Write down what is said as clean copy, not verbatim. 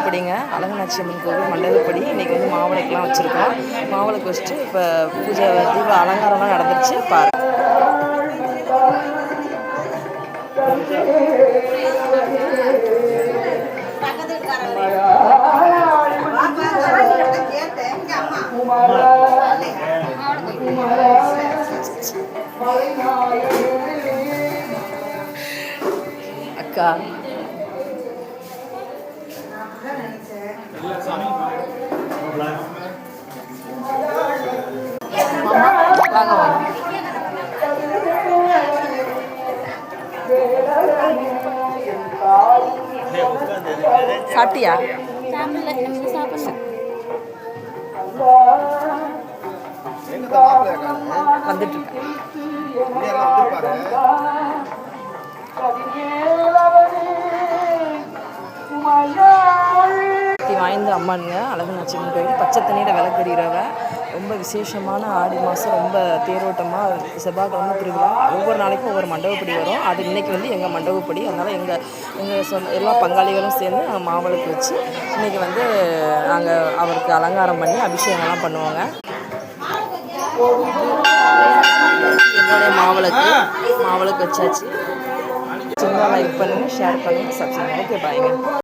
மண்டகப்படிங்க, அழகனாச்சி அம்மன் கோவில் மண்டகப்படி. இன்றைக்கி வந்து மாவிளக்குலாம் வச்சுருக்கோம். மாவிளக்கு வச்சுட்டு இப்போ பூஜை தீப அலங்காரம்லாம் நடந்துருச்சு பாரு. அக்கா வாங்க வாங்க. சாப்பிட்டியா? வந்துட்டு வாய்ந்த அம்மானுங்க அழகனாச்சி அம்மன் கோயில். பச்சை தண்ணியில் விளக்கடிக்கிறவ ரொம்ப விசேஷமான ஆடி மாதம் ரொம்ப தேரோட்டமாக செவ்வாய்க்கிழமை திருவிழா. ஒவ்வொரு நாளைக்கும் ஒவ்வொரு மண்டபப்படி வரும். அது இன்றைக்கி வந்து எங்கள் மண்டபப்படி. அதனால் எங்கள் சொந்த எல்லா பங்காளிகளும் சேர்ந்து நாங்கள் மாவிளக்கு வச்சு இன்றைக்கி வந்து நாங்கள் அவருக்கு அலங்காரம் பண்ணி அபிஷேகம்லாம் பண்ணுவாங்க. என்னுடைய மாவிளக்கு வச்சாச்சு. சின்ன லைக் பண்ணுங்கள், ஷேர் பண்ணுங்கள், சப்ஸ்கிரைப். ஓகே பாய்ங்க.